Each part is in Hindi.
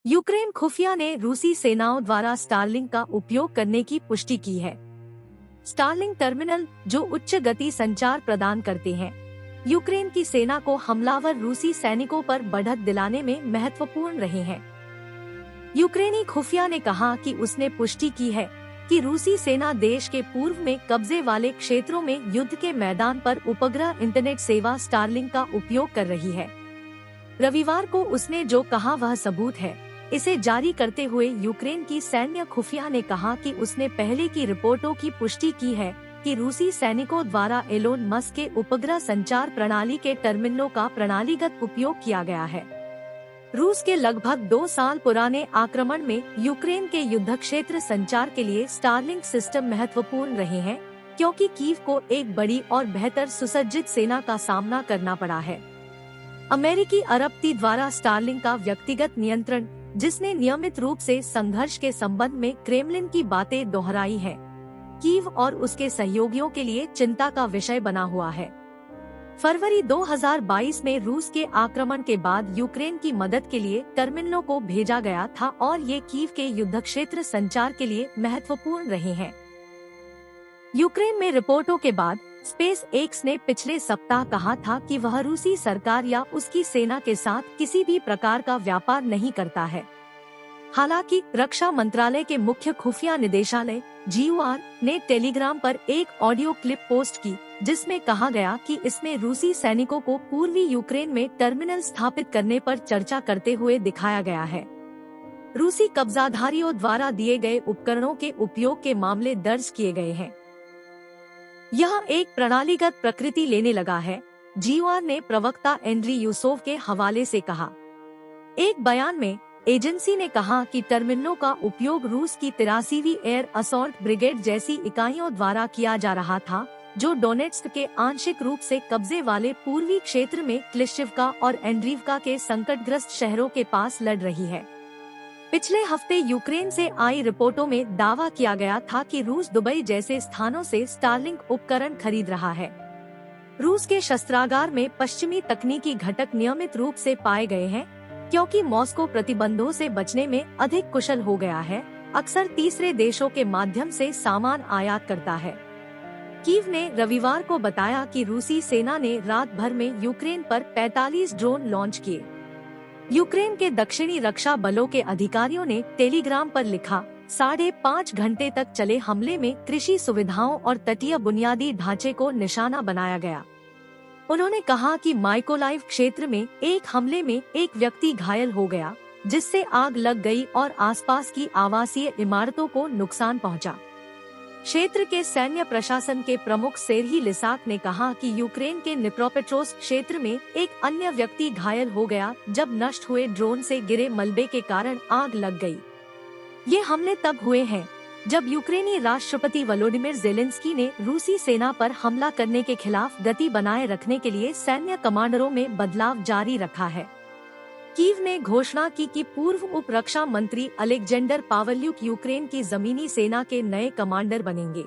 यूक्रेन खुफिया ने रूसी सेनाओं द्वारा स्टारलिंक का उपयोग करने की पुष्टि की है। स्टारलिंक टर्मिनल जो उच्च गति संचार प्रदान करते हैं, यूक्रेन की सेना को हमलावर रूसी सैनिकों पर बढ़त दिलाने में महत्वपूर्ण रहे हैं। यूक्रेनी खुफिया ने कहा कि उसने पुष्टि की है कि रूसी सेना देश के पूर्व में कब्जे वाले क्षेत्रों में युद्ध के मैदान पर उपग्रह इंटरनेट सेवा स्टारलिंक का उपयोग कर रही है। रविवार को उसने जो कहा वह सबूत है। इसे जारी करते हुए यूक्रेन की सैन्य खुफिया ने कहा कि उसने पहले की रिपोर्टों की पुष्टि की है कि रूसी सैनिकों द्वारा एलोन मस्क के उपग्रह संचार प्रणाली के टर्मिनलों का प्रणालीगत उपयोग किया गया है। रूस के लगभग 2 साल पुराने आक्रमण में यूक्रेन के युद्ध क्षेत्र संचार के लिए स्टारलिंक सिस्टम महत्वपूर्ण रहे हैं, क्योंकि कीव को एक बड़ी और बेहतर सुसज्जित सेना का सामना करना पड़ा है। अमेरिकी अरबती द्वारा स्टारलिंक का व्यक्तिगत नियंत्रण, जिसने नियमित रूप से संघर्ष के संबंध में क्रेमलिन की बातें दोहराई है, कीव और उसके सहयोगियों के लिए चिंता का विषय बना हुआ है। फरवरी 2022 में रूस के आक्रमण के बाद यूक्रेन की मदद के लिए टर्मिनलों को भेजा गया था और ये कीव के युद्ध क्षेत्र संचार के लिए महत्वपूर्ण रहे हैं। यूक्रेन में रिपोर्टों के बाद स्पेस एक्स ने पिछले सप्ताह कहा था कि वह रूसी सरकार या उसकी सेना के साथ किसी भी प्रकार का व्यापार नहीं करता है। हालांकि रक्षा मंत्रालय के मुख्य खुफिया निदेशालय GUR ने टेलीग्राम पर एक ऑडियो क्लिप पोस्ट की, जिसमें कहा गया कि इसमें रूसी सैनिकों को पूर्वी यूक्रेन में टर्मिनल स्थापित करने पर चर्चा करते हुए दिखाया गया है। रूसी कब्जाधारियों द्वारा दिए गए उपकरणों के उपयोग के मामले दर्ज किए गए हैं। यह एक प्रणालीगत प्रकृति लेने लगा है, GUR ने प्रवक्ता एंड्री यूसोव के हवाले से कहा। एक बयान में एजेंसी ने कहा कि टर्मिनलों का उपयोग रूस की 83वीं एयर असॉल्ट ब्रिगेड जैसी इकाइयों द्वारा किया जा रहा था, जो डोनेट्स्क के आंशिक रूप से कब्जे वाले पूर्वी क्षेत्र में क्लिश्चिवका और एंड्रीवका के संकटग्रस्त शहरों के पास लड़ रही है। पिछले हफ्ते यूक्रेन से आई रिपोर्टों में दावा किया गया था कि रूस दुबई जैसे स्थानों से स्टारलिंक उपकरण खरीद रहा है। रूस के शस्त्रागार में पश्चिमी तकनीकी घटक नियमित रूप से पाए गए हैं, क्योंकि मॉस्को प्रतिबंधों से बचने में अधिक कुशल हो गया है, अक्सर तीसरे देशों के माध्यम से सामान आयात करता है। कीव ने रविवार को बताया कि रूसी सेना ने रात भर में यूक्रेन पर 45 ड्रोन लॉन्च किए। यूक्रेन के दक्षिणी रक्षा बलों के अधिकारियों ने टेलीग्राम पर लिखा, 5.5 घंटे तक चले हमले में कृषि सुविधाओं और तटीय बुनियादी ढांचे को निशाना बनाया गया। उन्होंने कहा कि माइकोलाइव क्षेत्र में एक हमले में एक व्यक्ति घायल हो गया, जिससे आग लग गई और आसपास की आवासीय इमारतों को नुकसान पहुंचा। क्षेत्र के सैन्य प्रशासन के प्रमुख सेर्ही लिसाक ने कहा कि यूक्रेन के निप्रोपेट्रोव्स्क क्षेत्र में एक अन्य व्यक्ति घायल हो गया जब नष्ट हुए ड्रोन से गिरे मलबे के कारण आग लग गई। ये हमले तब हुए हैं जब यूक्रेनी राष्ट्रपति वोलोडिमिर ज़ेलेंस्की ने रूसी सेना पर हमला करने के खिलाफ गति बनाए रखने के लिए सैन्य कमांडरों में बदलाव जारी रखा है। कीव ने घोषणा की कि पूर्व उप रक्षा मंत्री अलेक्जेंडर पावल्युक यूक्रेन की जमीनी सेना के नए कमांडर बनेंगे।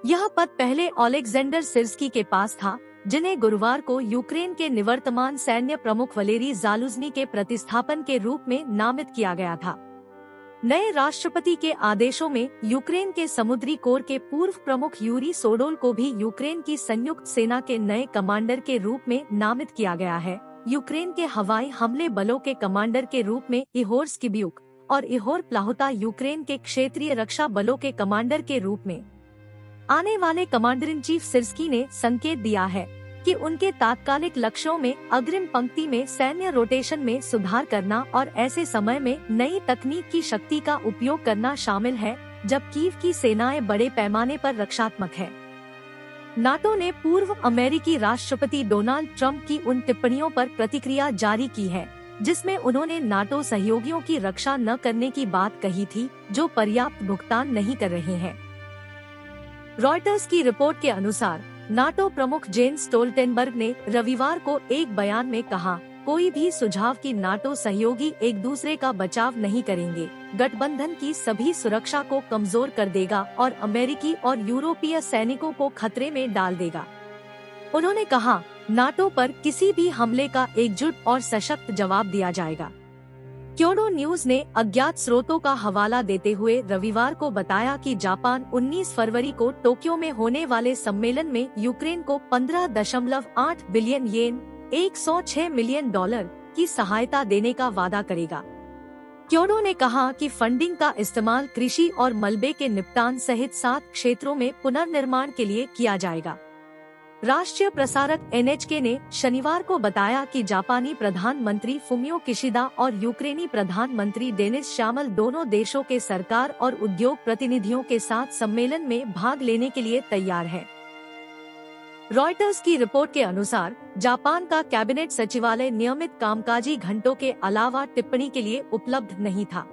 यह पद पहले ओलेक्जेंडर सिर्स्की के पास था, जिन्हें गुरुवार को यूक्रेन के निवर्तमान सैन्य प्रमुख वलेरी ज़ालुझनी के प्रतिस्थापन के रूप में नामित किया गया था। नए राष्ट्रपति के आदेशों में यूक्रेन के समुद्री कोर के पूर्व प्रमुख यूरी सोडोल को भी यूक्रेन की संयुक्त सेना के नए कमांडर के रूप में नामित किया गया है। यूक्रेन के हवाई हमले बलों के कमांडर के रूप में इहोर स्किबियुक और इहोर प्लाहुता यूक्रेन के क्षेत्रीय रक्षा बलों के कमांडर के रूप में आने वाले कमांडर इन चीफ सिर्स्की ने संकेत दिया है कि उनके तात्कालिक लक्ष्यों में अग्रिम पंक्ति में सैन्य रोटेशन में सुधार करना और ऐसे समय में नई तकनीक की शक्ति का उपयोग करना शामिल है जब कीव की सेनाएं बड़े पैमाने पर रक्षात्मक है। नाटो ने पूर्व अमेरिकी राष्ट्रपति डोनाल्ड ट्रंप की उन टिप्पणियों पर प्रतिक्रिया जारी की है, जिसमें उन्होंने नाटो सहयोगियों की रक्षा न करने की बात कही थी, जो पर्याप्त भुगतान नहीं कर रहे हैं। रॉयटर्स की रिपोर्ट के अनुसार नाटो प्रमुख जेन्स स्टोल्टेनबर्ग ने रविवार को एक बयान में कहा, कोई भी सुझाव कि नाटो सहयोगी एक दूसरे का बचाव नहीं करेंगे, गठबंधन की सभी सुरक्षा को कमजोर कर देगा और अमेरिकी और यूरोपीय सैनिकों को खतरे में डाल देगा। उन्होंने कहा, नाटो पर किसी भी हमले का एकजुट और सशक्त जवाब दिया जाएगा। क्योडो न्यूज ने अज्ञात स्रोतों का हवाला देते हुए रविवार को बताया कि जापान 19 फरवरी को टोक्यो में होने वाले सम्मेलन में यूक्रेन को 15.8 बिलियन येन $106 मिलियन की सहायता देने का वादा करेगा। क्योडो ने कहा कि फंडिंग का इस्तेमाल कृषि और मलबे के निपटान सहित 7 क्षेत्रों में पुनर्निर्माण के लिए किया जाएगा। राष्ट्रीय प्रसारक NHK ने शनिवार को बताया कि जापानी प्रधानमंत्री फुमियो किशिदा और यूक्रेनी प्रधानमंत्री डेनिस शामल दोनों देशों के सरकार और उद्योग प्रतिनिधियों के साथ सम्मेलन में भाग लेने के लिए तैयार हैं। रॉयटर्स की रिपोर्ट के अनुसार जापान का कैबिनेट सचिवालय नियमित कामकाजी घंटों के अलावा टिप्पणी के लिए उपलब्ध नहीं था।